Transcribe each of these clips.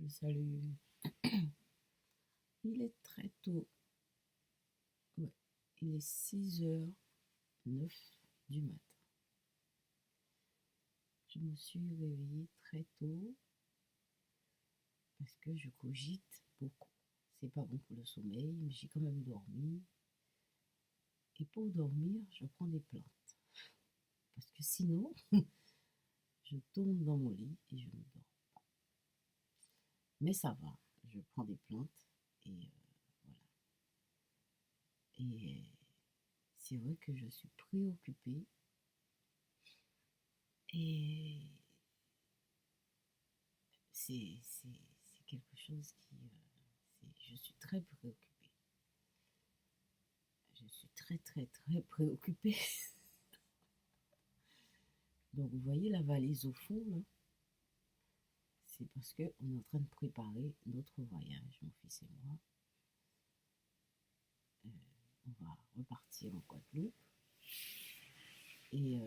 Salut. Il est très tôt. Ouais. Il est 6h09 du matin. Je me suis réveillée très tôt parce que je cogite beaucoup. C'est pas bon pour le sommeil, mais j'ai quand même dormi. Et pour dormir, je prends des plantes. Parce que sinon, je tombe dans mon lit et je ne dors pas. Mais ça va, je prends des plantes et voilà. Et c'est vrai que je suis préoccupée et c'est quelque chose qui... je suis très préoccupée. Je suis très, très, très préoccupée. Donc, vous voyez la valise au fond, là, c'est parce qu'on est en train de préparer notre voyage, mon fils et moi. On va repartir en Guadeloupe. Et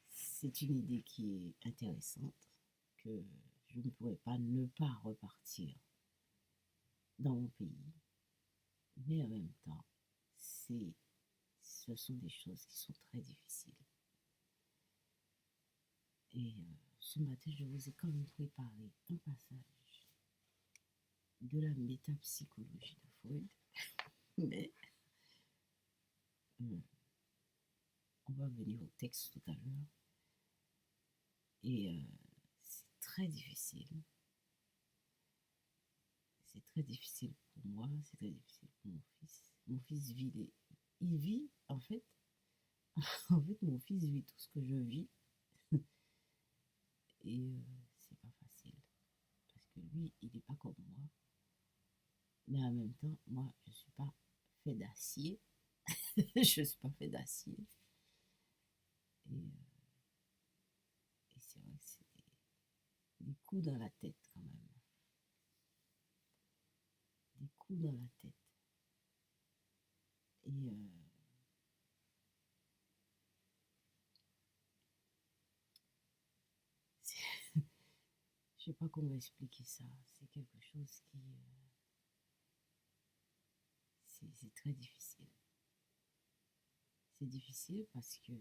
c'est une idée qui est intéressante, que je ne pourrais pas ne pas repartir dans mon pays. Mais en même temps, ce sont des choses qui sont très difficiles. Et ce matin, je vous ai quand même préparé un passage de la métapsychologie de Freud, mais on va venir au texte tout à l'heure. Et c'est très difficile. C'est très difficile pour moi, c'est très difficile pour mon fils. Mon fils il vit, en fait, en fait, mon fils vit tout ce que je vis. Et c'est pas facile. Parce que lui, il n'est pas comme moi. Mais en même temps, moi, je ne suis pas fait d'acier. Je ne suis pas fait d'acier. Et, et c'est vrai que c'est des coups dans la tête quand même. Des coups dans la tête. Et je sais pas comment expliquer ça. C'est quelque chose qui... c'est très difficile. C'est difficile parce que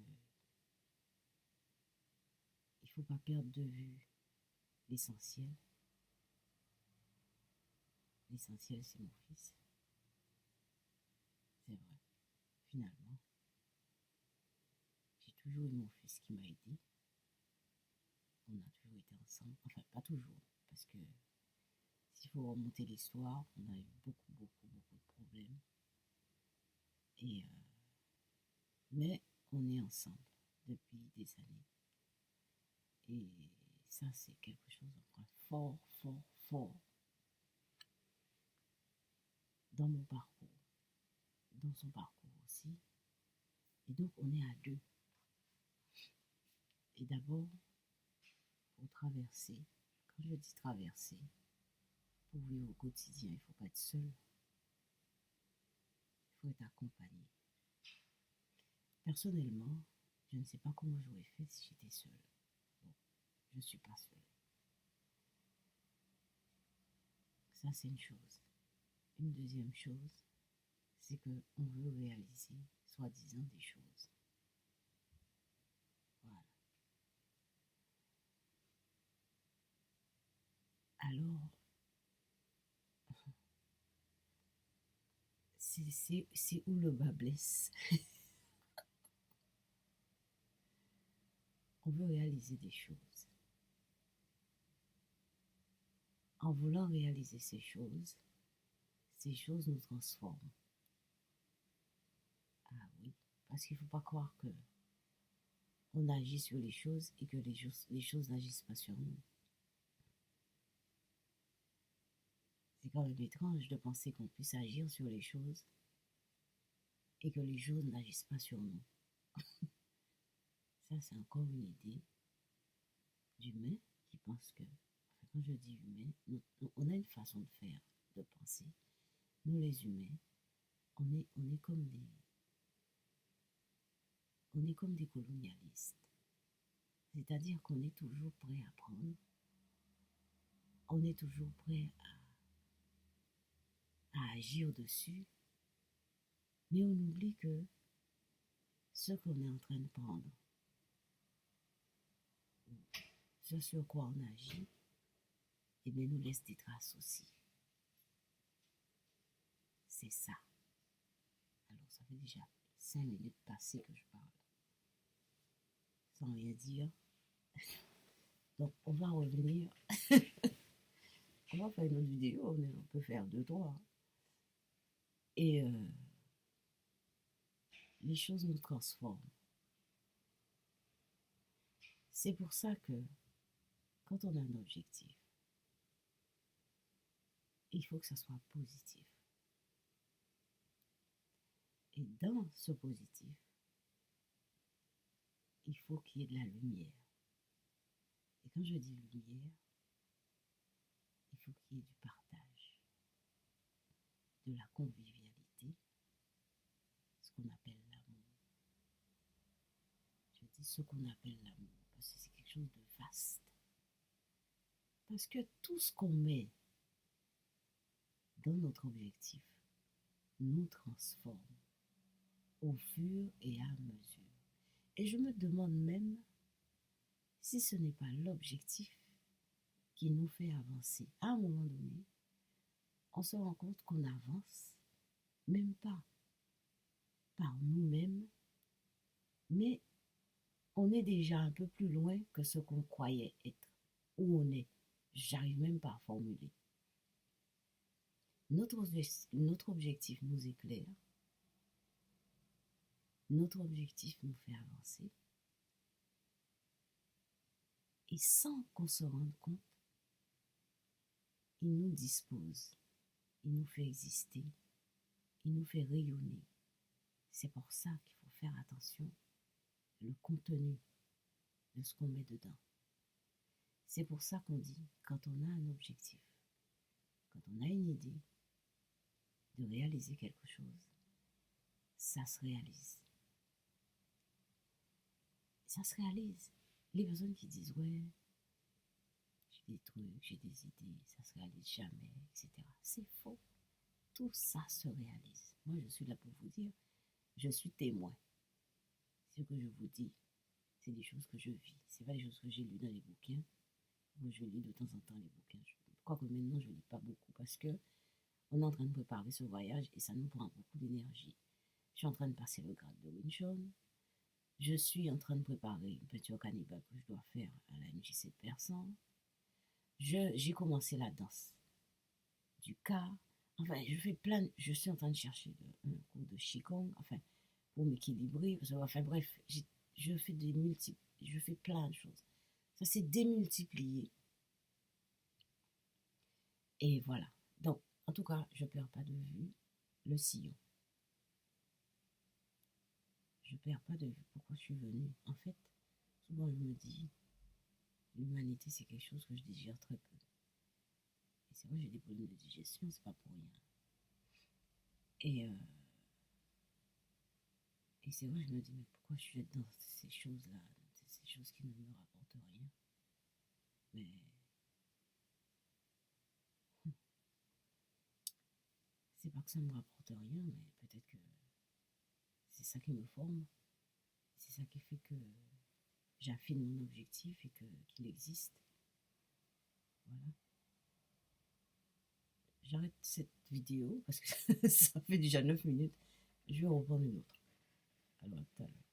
il faut pas perdre de vue l'essentiel. L'essentiel, c'est mon fils. C'est vrai. Finalement, j'ai toujours eu mon fils qui m'a aidé. On a toujours été ensemble. Enfin, pas toujours. Parce que s'il faut remonter l'histoire, on a eu beaucoup, beaucoup, beaucoup de problèmes. Et, mais on est ensemble depuis des années. Et ça, c'est quelque chose de fort, fort, fort dans mon parcours, dans son parcours aussi. Et donc, on est à deux. Et d'abord, pour traverser, quand je dis traverser, pour vivre au quotidien, il ne faut pas être seul, il faut être accompagné. Personnellement, je ne sais pas comment j'aurais fait si j'étais seule. Bon, je ne suis pas seule. Ça, c'est une chose. Une deuxième chose, c'est qu'on veut réaliser, soi-disant, des choses. Voilà. Alors, c'est où le bas blesse. On veut réaliser des choses. En voulant réaliser ces choses nous transforment. Ah oui, parce qu'il ne faut pas croire que on agit sur les choses et que les choses n'agissent pas sur nous. C'est quand même étrange de penser qu'on puisse agir sur les choses et que les choses n'agissent pas sur nous. Ça, c'est encore une idée d'humain qui pense que, enfin, quand je dis humain, on a une façon de faire, de penser. Nous, les humains, on est comme des colonialistes. C'est-à-dire qu'on est toujours prêt à prendre, on est toujours prêt à agir dessus, mais on oublie que ce qu'on est en train de prendre, ce sur quoi on agit, eh bien, nous laisse des traces aussi. C'est ça. Alors, ça fait déjà 5 minutes passées que je parle, sans rien dire. Donc, on va revenir. On va faire une autre vidéo, on peut faire 2, 3. Et les choses nous transforment. C'est pour ça que quand on a un objectif, il faut que ça soit positif. Et dans ce positif, il faut qu'il y ait de la lumière. Et quand je dis lumière, il faut qu'il y ait du partage, de la convivialité, ce qu'on appelle l'amour. Je dis ce qu'on appelle l'amour, parce que c'est quelque chose de vaste. Parce que tout ce qu'on met dans notre objectif nous transforme au fur et à mesure. Et je me demande même si ce n'est pas l'objectif qui nous fait avancer. À un moment donné, on se rend compte qu'on avance, même pas par nous-mêmes, mais on est déjà un peu plus loin que ce qu'on croyait être, où on est. J'arrive même pas à formuler. Notre objectif nous éclaire, notre objectif nous fait avancer, et sans qu'on se rende compte, il nous dispose, il nous fait exister, il nous fait rayonner. C'est pour ça qu'il faut faire attention au contenu de ce qu'on met dedans. C'est pour ça qu'on dit, quand on a un objectif, quand on a une idée de réaliser quelque chose, ça se réalise. Ça se réalise. Les personnes qui disent, ouais, j'ai des trucs, j'ai des idées, ça se réalise jamais, etc. C'est faux. Tout ça se réalise. Moi, je suis là pour vous dire, je suis témoin. Ce que je vous dis, c'est des choses que je vis. C'est pas des choses que j'ai lues dans les bouquins. Moi, je lis de temps en temps les bouquins. Quoique maintenant, je ne lis pas beaucoup parce que on est en train de préparer ce voyage et ça nous prend beaucoup d'énergie. Je suis en train de passer le grade de Winchon. Je suis en train de préparer une peinture cannibale que je dois faire à la MJC de Persan. J'ai commencé la danse du cas. Enfin, je suis en train de chercher un cours de Qigong, enfin, pour m'équilibrer. Enfin, bref, je fais plein de choses. Ça s'est démultiplié. Et voilà. Donc, en tout cas, je ne perds pas de vue le sillon. Je ne perds pas de vue pourquoi je suis venue. En fait, souvent je me dis, l'humanité c'est quelque chose que je digère très peu. Et c'est vrai, j'ai des problèmes de digestion, c'est pas pour rien. Et c'est vrai, je me dis, mais pourquoi je suis dans ces choses-là, ces choses qui ne me rapportent rien. Mais c'est pas que ça me rapporte rien, mais peut-être que c'est ça qui me forme. C'est ça qui fait que j'affine mon objectif et qu'il existe. Voilà. J'arrête cette vidéo parce que ça fait déjà 9 minutes. Je vais reprendre une autre. Alors, à tout à l'heure.